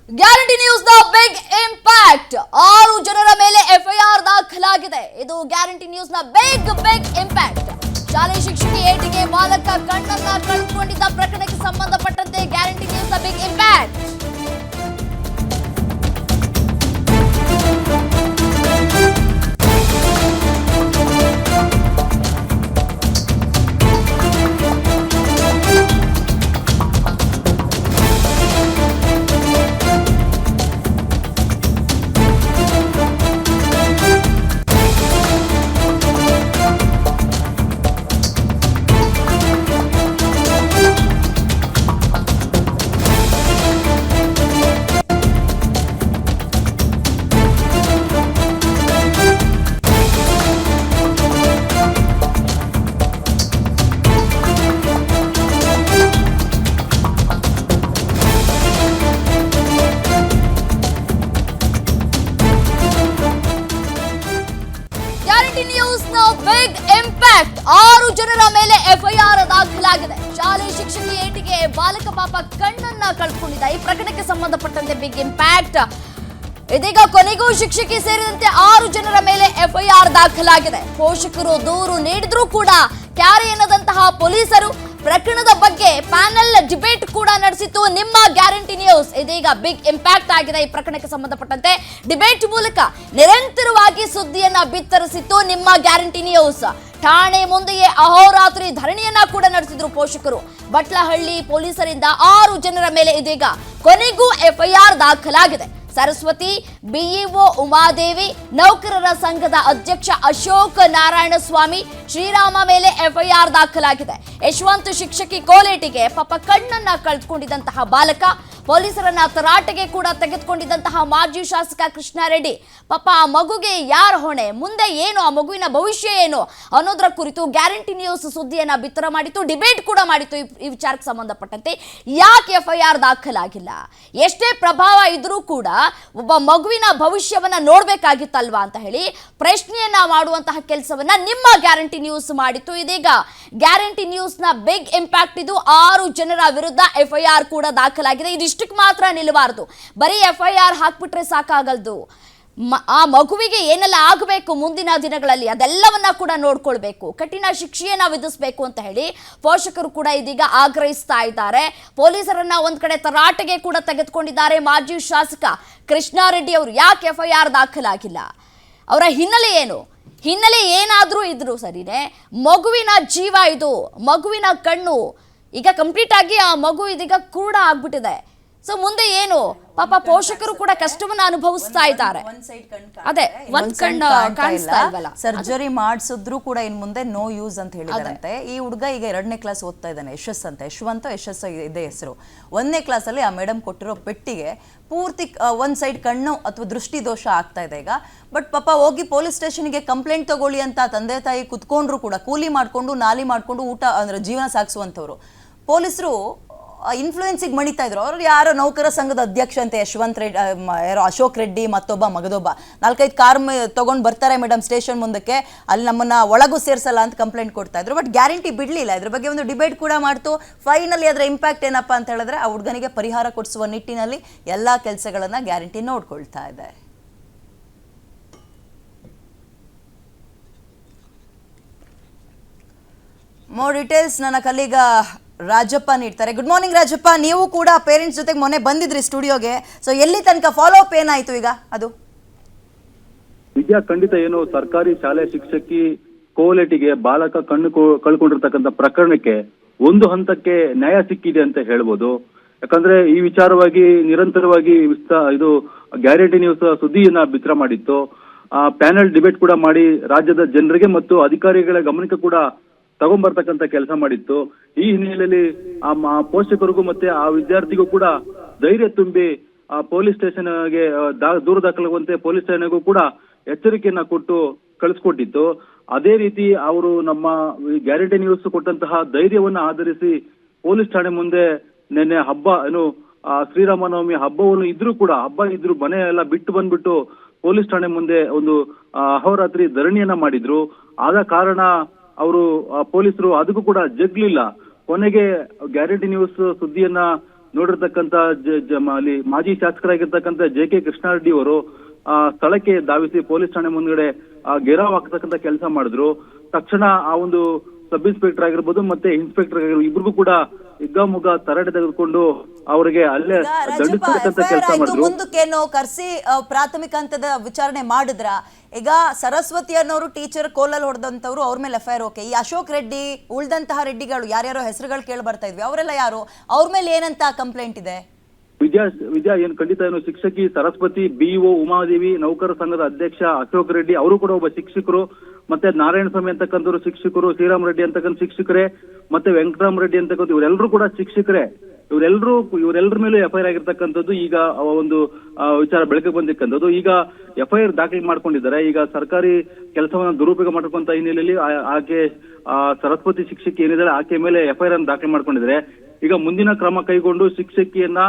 Guarantee news ನ big impact 6 ಜನರ ಮೇಲೆ ಎಫ್ಐಆರ್ ದಾಖಲಾಗಿದೆ. ಇದು ಗ್ಯಾರಂಟಿ ನ್ಯೂಸ್ ನ ಬಿಗ್ ಇಂಪ್ಯಾಕ್ಟ್. ಶಾಲೆ ಶಿಕ್ಷಕಿ ಏಟಿಗೆ ಬಾಲಕ ಕಣ್ಣನ್ನ ಕಳೆದುಕೊಂಡಿದ್ದ ಪ್ರಕರಣಕ್ಕೆ ಸಂಬಂಧಪಟ್ಟಂತೆ ಗ್ಯಾರಂಟಿ ನ್ಯೂಸ್ ನ ಬಿಗ್ ಇಂಪ್ಯಾಕ್ಟ್. ನ್ಯೂಸ್ ನ ಬಿಗ್ ಇಂಪ್ಯಾಕ್ಟ್ 6 ಜನರ ಮೇಲೆ ಎಫ್ಐಆರ್ ದಾಖಲಾಗಿದೆ. ಶಾಲೆ ಶಿಕ್ಷಕಿ ಏಟಿಗೆ ಬಾಲಕ ಪಾಪ ಕಣ್ಣನ್ನ ಕಳೆದುಕೊಂಡಿದ್ದ ಈ ಪ್ರಕರಣಕ್ಕೆ ಸಂಬಂಧಪಟ್ಟಂತೆ ಬಿಗ್ ಇಂಪ್ಯಾಕ್ಟ್. ಇದೀಗ ಕೊನೆಗೂ ಶಿಕ್ಷಕಿ ಸೇರಿದಂತೆ 6 ಜನರ ಮೇಲೆ ಎಫ್ಐಆರ್ ದಾಖಲಾಗಿದೆ. ಪೋಷಕರು ದೂರು ನೀಡಿದ್ರೂ ಕೂಡ ಕ್ಯಾರೆ ಎನ್ನದಂತಹ ಪೊಲೀಸರು ಪ್ರಕರಣದ ಬಗ್ಗೆ ಪ್ಯಾನೆಲ್ ಡಿಬೇಟ್ ಕೂಡ ನಡೆಸಿತ್ತು. ನಿಮ್ಮ ಗ್ಯಾರಂಟಿ ನ್ಯೂಸ್ ಇದೀಗ ಬಿಗ್ ಇಂಪ್ಯಾಕ್ಟ್ ಆಗಿದೆ. ಈ ಪ್ರಕರಣಕ್ಕೆ ಸಂಬಂಧಪಟ್ಟಂತೆ ಡಿಬೇಟ್ ಮೂಲಕ ನಿರಂತರವಾಗಿ ಸುದ್ದಿಯನ್ನ ಬಿತ್ತರಿಸಿತ್ತು ನಿಮ್ಮ ಗ್ಯಾರಂಟಿ ನ್ಯೂಸ್. ಠಾಣೆ ಮುಂದೆಯೇ ಅಹೋರಾತ್ರಿ ಧರಣಿಯನ್ನ ಕೂಡ ನಡೆಸಿದ್ರು ಪೋಷಕರು. ಬಟ್ಲಹಳ್ಳಿ ಪೊಲೀಸರಿಂದ 6 ಜನರ ಮೇಲೆ ಇದೀಗ ಕೊನೆಗೂ ಎಫ್ಐಆರ್ ದಾಖಲಾಗಿದೆ. ಸರಸ್ವತಿ, ಬಿಇಒ ಉಮಾದೇವಿ, ನೌಕರರ ಸಂಘದ ಅಧ್ಯಕ್ಷ ಅಶೋಕ್ ನಾರಾಯಣ ಸ್ವಾಮಿ, ಶ್ರೀರಾಮ ಮೇಲೆ ಎಫ್ಐಆರ್ ದಾಖಲಾಗಿದೆ. ಯಶವಂತ್ ಶಿಕ್ಷಕಿ ಕೋಲೇಟಿಗೆ ಪಾಪ ಕಣ್ಣನ್ನ ಕಳೆದುಕೊಂಡಿದ್ದಂತಹ ಬಾಲಕ, ಪೊಲೀಸರನ್ನ ತರಾಟೆಗೆ ಕೂಡ ತೆಗೆದುಕೊಂಡಿದ್ದಂತಹ ಮಾಜಿ ಶಾಸಕ ಕೃಷ್ಣಾರೆಡ್ಡಿ, ಪಾಪ ಆ ಮಗುಗೆ ಯಾರ ಹೊಣೆ, ಮುಂದೆ ಏನು, ಆ ಮಗುವಿನ ಭವಿಷ್ಯ ಏನು ಅನ್ನೋದರ ಕುರಿತು ಗ್ಯಾರಂಟಿ ನ್ಯೂಸ್ ಸುದ್ದಿಯನ್ನ ಬಿತ್ತರ ಮಾಡಿತ್ತು, ಡಿಬೇಟ್ ಕೂಡ ಮಾಡಿತ್ತು. ಈ ವಿಚಾರಕ್ಕೆ ಸಂಬಂಧಪಟ್ಟಂತೆ ಯಾಕೆ ಎಫ್ಐಆರ್ ದಾಖಲಾಗಿಲ್ಲ, ಎಷ್ಟೇ ಪ್ರಭಾವ ಇದ್ರೂ ಕೂಡ ಒಬ್ಬ ಮಗುವಿನ ಭವಿಷ್ಯವನ್ನ ನೋಡ್ಬೇಕಾಗಿತ್ತಲ್ವಾ ಅಂತ ಹೇಳಿ ಪ್ರಶ್ನೆಯನ್ನ ಮಾಡುವಂತಹ ಕೆಲಸವನ್ನ ನಿಮ್ಮ ಗ್ಯಾರಂಟಿ ನ್ಯೂಸ್ ಮಾಡಿತ್ತು. ಇದೀಗ ಗ್ಯಾರಂಟಿ ನ್ಯೂಸ್ ನ ಬಿಗ್ ಇಂಪ್ಯಾಕ್ಟ್ ಇದು. 6 ಜನರ ವಿರುದ್ಧ ಎಫ್ಐಆರ್ ಕೂಡ ದಾಖಲಾಗಿದೆ. ಇದಿಷ್ಟಕ್ಕೆ ಮಾತ್ರ ನಿಲ್ಲಬಾರದು, ಬರೀ ಎಫ್ಐಆರ್ ಹಾಕ್ಬಿಟ್ರೆ ಸಾಕಾಗಲ್ದು. ಆ ಮಗುವಿಗೆ ಏನೆಲ್ಲ ಆಗಬೇಕು ಮುಂದಿನ ದಿನಗಳಲ್ಲಿ ಅದೆಲ್ಲವನ್ನ ಕೂಡ ನೋಡ್ಕೊಳ್ಬೇಕು, ಕಠಿಣ ಶಿಕ್ಷೆಯನ್ನ ವಿಧಿಸಬೇಕು ಅಂತ ಹೇಳಿ ಪೋಷಕರು ಕೂಡ ಇದೀಗ ಆಗ್ರಹಿಸ್ತಾ ಇದ್ದಾರೆ. ಪೊಲೀಸರನ್ನ ಒಂದ್ ಕಡೆ ತರಾಟೆಗೆ ಕೂಡ ತೆಗೆದುಕೊಂಡಿದ್ದಾರೆ ಮಾಜಿ ಶಾಸಕ ಕೃಷ್ಣಾರೆಡ್ಡಿ ಅವರು. ಯಾಕೆ ಎಫ್ಐಆರ್ ದಾಖಲಾಗಿಲ್ಲ, ಅವರ ಹಿನ್ನೆಲೆ ಏನು, ಹಿನ್ನೆಲೆ ಏನಾದ್ರೂ ಇದ್ರು ಸರಿನೇ, ಮಗುವಿನ ಜೀವ ಇದು, ಮಗುವಿನ ಕಣ್ಣು ಈಗ ಕಂಪ್ಲೀಟ್ ಆಗಿ ಆ ಮಗು ಇದೀಗ ಕೂಡ ಆಗ್ಬಿಟ್ಟಿದೆ. ಸೊ ಮುಂದೆ ಏನು, ಪಾಪ ಪೋಷಕರು ಕೂಡ ಕಷ್ಟವನ್ನ ಅನುಭವಿಸ್ತಾ ಇದ್ದಾರೆ. ಅದೇ ಒಂದ್ ಕಣ್ಣು ಕಾಣಿಸ್ತಾ ಇಲ್ವಲ್ಲ, ಸರ್ಜರಿ ಮಾಡಿಸಿದ್ರು ಕೂಡ ಇನ್ ಮುಂದೆ ನೋ ಯೂಸ್ ಅಂತ ಹೇಳಿದಾರಂತೆ. ಈ ಹುಡುಗ ಈಗ 2ನೇ ಕ್ಲಾಸ್ ಓದ್ತಾ ಇದ್ದಾನೆ, ಯಶಸ್ ಅಂತ, ಯಶವಂತ ಯಶಸ್ ಇದೆ ಹೆಸರು. 1ನೇ ಕ್ಲಾಸ್ ಅಲ್ಲಿ ಆ ಮೇಡಮ್ ಕೊಟ್ಟಿರೋ ಪೆಟ್ಟಿಗೆ ಪೂರ್ತಿ ಒಂದ್ ಸೈಡ್ ಕಣ್ಣು ಅಥವಾ ದೃಷ್ಟಿ ದೋಷ ಆಗ್ತಾ ಇದೆ ಈಗ. ಬಟ್ ಪಾಪ ಹೋಗಿ ಪೊಲೀಸ್ ಸ್ಟೇಷನ್ಗೆ ಕಂಪ್ಲೇಂಟ್ ತಗೊಳ್ಳಿ ಅಂತ ತಂದೆ ತಾಯಿ ಕುತ್ಕೊಂಡ್ರು ಕೂಡ, ಕೂಲಿ ಮಾಡ್ಕೊಂಡು ನಾಲಿ ಮಾಡ್ಕೊಂಡು ಊಟ ಅಂದ್ರೆ ಜೀವನ ಸಾಗಿಸುವಂತವ್ರು, ಪೊಲೀಸರು ಇನ್ಫ್ಲೂಯೆನ್ಸಿಗೆ ಮಣಿತಾ ಇದ್ರು. ಅವ್ರು ಯಾರೋ ನೌಕರ ಸಂಘದ ಅಧ್ಯಕ್ಷ ಅಂತ ಯಶವಂತ್ ರೆಡ್ಡಿ, ಯಾರೋ ಅಶೋಕ್ ರೆಡ್ಡಿ, ಮತ್ತೊಬ್ಬ ಮಗದೊಬ್ಬ 4-5 ಕಾರ್ ತಗೊಂಡು ಬರ್ತಾರೆ ಮೇಡಮ್ ಸ್ಟೇಷನ್ ಮುಂದಕ್ಕೆ, ಅಲ್ಲಿ ನಮ್ಮನ್ನ ಒಳಗೂ ಸೇರಿಸಲ್ಲ ಅಂತ ಕಂಪ್ಲೇಂಟ್ ಕೊಡ್ತಾ ಇದ್ರು. ಬಟ್ ಗ್ಯಾರಂಟಿ ಬಿಡ್ಲಿಲ್ಲ. ಇದ್ರ ಬಗ್ಗೆ ಒಂದು ಡಿಬೇಟ್ ಕೂಡ ಮಾಡ್ತು. ಫೈನಲಿ ಅದರ ಇಂಪ್ಯಾಕ್ಟ್ ಏನಪ್ಪಾ ಅಂತ ಹೇಳಿದ್ರೆ ಆ ಹುಡುಗನಿಗೆ ಪರಿಹಾರ ಕೊಡಿಸುವ ನಿಟ್ಟಿನಲ್ಲಿ ಎಲ್ಲಾ ಕೆಲಸಗಳನ್ನ ಗ್ಯಾರಂಟಿ ನೋಡ್ಕೊಳ್ತಾ ಇದೆ. ಮೋರ್ ಡೀಟೇಲ್ಸ್ ನನ್ನ ಕಲೀಗ ರಾಜಪ್ಪ ನೀಡ್ತಾರೆ. ಗುಡ್ ಮಾರ್ನಿಂಗ್ ರಾಜಪ್ಪ, ನೀವು ಕೂಡ ಪೇರೆಂಟ್ಸ್ ಜೊತೆಗೆ ಮೊನ್ನೆ ಬಂದಿದ್ರಿ ಸ್ಟುಡಿಯೋಗೆ. ಸೊ ಎಲ್ಲಿ ತನಕ ಫಾಲೋ ಅಪ್ ಏನಾಯ್ತು ಈಗ? ಅದು ನಿಜ, ಖಂಡಿತ. ಏನು ಸರ್ಕಾರಿ ಶಾಲೆ ಶಿಕ್ಷಕಿ ಕೋಲೇಟಿಗೆ ಬಾಲಕ ಕಣ್ಣು ಕಳ್ಕೊಂಡಿರ್ತಕ್ಕಂಥ ಪ್ರಕರಣಕ್ಕೆ ಒಂದು ಹಂತಕ್ಕೆ ನ್ಯಾಯ ಸಿಕ್ಕಿದೆ ಅಂತ ಹೇಳ್ಬೋದು. ಯಾಕಂದ್ರೆ ಈ ವಿಚಾರವಾಗಿ ನಿರಂತರವಾಗಿ ಇದು ಗ್ಯಾರಂಟಿ ನ್ಯೂಸ್ ಸುದ್ದಿಯನ್ನ ಬಿತ್ತರ ಮಾಡಿತ್ತು. ಪ್ಯಾನೆಲ್ ಡಿಬೇಟ್ ಕೂಡ ಮಾಡಿ ರಾಜ್ಯದ ಜನರಿಗೆ ಮತ್ತು ಅಧಿಕಾರಿಗಳ ಗಮನಕ್ಕೆ ಕೂಡ ತಗೊಂಡ್ಬರ್ತಕ್ಕಂಥ ಕೆಲಸ ಮಾಡಿತ್ತು. ಈ ಹಿನ್ನೆಲೆಯಲ್ಲಿ ಆ ಪೋಷಕರಿಗೂ ಮತ್ತೆ ಆ ವಿದ್ಯಾರ್ಥಿಗೂ ಕೂಡ ಧೈರ್ಯ ತುಂಬಿ ಆ ಪೊಲೀಸ್ ಸ್ಟೇಷನ್ಗೆ ದೂರು ದಾಖಲಾಗುವಂತೆ ಪೊಲೀಸ್ ಠಾಣೆಗೂ ಕೂಡ ಎಚ್ಚರಿಕೆಯನ್ನ ಕೊಟ್ಟು ಕಳಿಸ್ಕೊಟ್ಟಿತ್ತು. ಅದೇ ರೀತಿ ಅವರು ನಮ್ಮ ಗ್ಯಾರಂಟಿ ನ್ಯೂಸ್ ಕೊಟ್ಟಂತಹ ಧೈರ್ಯವನ್ನ ಆಧರಿಸಿ ಪೊಲೀಸ್ ಠಾಣೆ ಮುಂದೆ ನಿನ್ನೆ ಹಬ್ಬ ಏನು ಶ್ರೀರಾಮನವಮಿ ಹಬ್ಬವನ್ನು ಇದ್ರು ಮನೆ ಎಲ್ಲ ಬಿಟ್ಟು ಬಂದ್ಬಿಟ್ಟು ಪೊಲೀಸ್ ಠಾಣೆ ಮುಂದೆ ಒಂದು ಅಹೋರಾತ್ರಿ ಧರಣಿಯನ್ನ ಮಾಡಿದ್ರು. ಆದ ಕಾರಣ ಅವರು ಪೊಲೀಸರು ಅದಕ್ಕೂ ಕೂಡ ಜಗ್ಲಿಲ್ಲ. ಕೊನೆಗೆ ಗ್ಯಾರಂಟಿ ನ್ಯೂಸ್ ಸುದ್ದಿಯನ್ನ ನೋಡಿರ್ತಕ್ಕಂಥ ಅಲ್ಲಿ ಮಾಜಿ ಶಾಸಕರಾಗಿರ್ತಕ್ಕಂಥ JK ಕೃಷ್ಣಾರೆಡ್ಡಿ ಅವರು ಸ್ಥಳಕ್ಕೆ ಧಾವಿಸಿ ಪೊಲೀಸ್ ಠಾಣೆ ಮುಂದ್ಗಡೆ ಘೇರಾವ್ ಹಾಕ್ತಕ್ಕಂಥ ಕೆಲಸ ಮಾಡಿದ್ರು. ತಕ್ಷಣ ಆ ಒಂದು ಸಬ್ ಇನ್ಸ್ಪೆಕ್ಟರ್ ಆಗಿರ್ಬೋದು ಮತ್ತೆ ಇನ್ಸ್ಪೆಕ್ಟರ್ ಆಗಿರ್ಬೋದು ಇಬ್ರಿಗೂ ಕೂಡ ಹಿಗ್ಗಾಮುಗ್ಗ ತರಾಟೆ ತೆಗೆದುಕೊಂಡು ಅವರಿಗೆ ಅಲ್ಲೇ ದಂಡಿಸ್ತಕ್ಕಂಥ ಕೆಲಸ ಮಾಡಿದ್ರು. ಮುಂದಕ್ಕೇನೋ ಕರ್ಸಿ ಪ್ರಾಥಮಿಕ ಹಂತದ ವಿಚಾರಣೆ ಮಾಡಿದ್ರ? ಈಗ ಸರಸ್ವತಿ ಅನ್ನೋರು ಟೀಚರ್ ಕೋಲಲ್ಲಿ ಹೊಡೆದಂತವ್ರು, ಅವ್ರ ಮೇಲೆ FIR. ಓಕೆ, ಈ ಅಶೋಕ್ ರೆಡ್ಡಿ ಉಳ್ದಂತಹ ರೆಡ್ಡಿಗಳು ಯಾರ್ಯಾರೋ ಹೆಸರುಗಳು ಕೇಳಿ ಬರ್ತಾ ಇದ್ವಿ, ಅವರೆಲ್ಲ ಯಾರು? ಅವ್ರ ಮೇಲೆ ಏನಂತ ಕಂಪ್ಲೇಂಟ್ ಇದೆ? ವಿದ್ಯಾ ಏನು ಖಂಡಿತ ಏನು ಶಿಕ್ಷಕಿ ಸರಸ್ವತಿ, BO ಉಮಾದೇವಿ, ನೌಕರ ಸಂಘದ ಅಧ್ಯಕ್ಷ ಅಶೋಕ್ ರೆಡ್ಡಿ ಅವರು ಕೂಡ ಒಬ್ಬ ಶಿಕ್ಷಕರು, ಮತ್ತೆ ನಾರಾಯಣ ಸ್ವಾಮಿ ಅಂತಕ್ಕಂಥವ್ರು ಶಿಕ್ಷಕರು, ಶ್ರೀರಾಮ್ ರೆಡ್ಡಿ ಅಂತಕ್ಕಂಥ ಶಿಕ್ಷಕರೇ, ಮತ್ತೆ ವೆಂಕಟರಾಮ್ ರೆಡ್ಡಿ ಅಂತಕ್ಕಂಥ ಇವರೆಲ್ಲರೂ ಕೂಡ ಶಿಕ್ಷಕರೇ. ಇವರೆಲ್ಲರ ಮೇಲೂ FIR ಆಗಿರ್ತಕ್ಕಂಥದ್ದು. ಈಗ ಒಂದು ವಿಚಾರ ಬೆಳಕಿಗೆ ಬಂದಿರ್ತಕ್ಕಂಥದ್ದು. ಈಗ FIR ದಾಖಲೆ ಮಾಡ್ಕೊಂಡಿದ್ದಾರೆ. ಈಗ ಸರ್ಕಾರಿ ಕೆಲಸವನ್ನ ದುರುಪಯೋಗ ಮಾಡ್ಕೊಂತ ಹಿನ್ನೆಲೆಯಲ್ಲಿ ಆಕೆ ಸರಸ್ವತಿ ಶಿಕ್ಷಕಿ ಏನಿದ್ದಾರೆ ಆಕೆ ಮೇಲೆ FIR ಅನ್ನು ದಾಖಲೆ ಮಾಡ್ಕೊಂಡಿದ್ದಾರೆ. ಈಗ ಮುಂದಿನ ಕ್ರಮ ಕೈಗೊಂಡು ಶಿಕ್ಷಕಿಯನ್ನ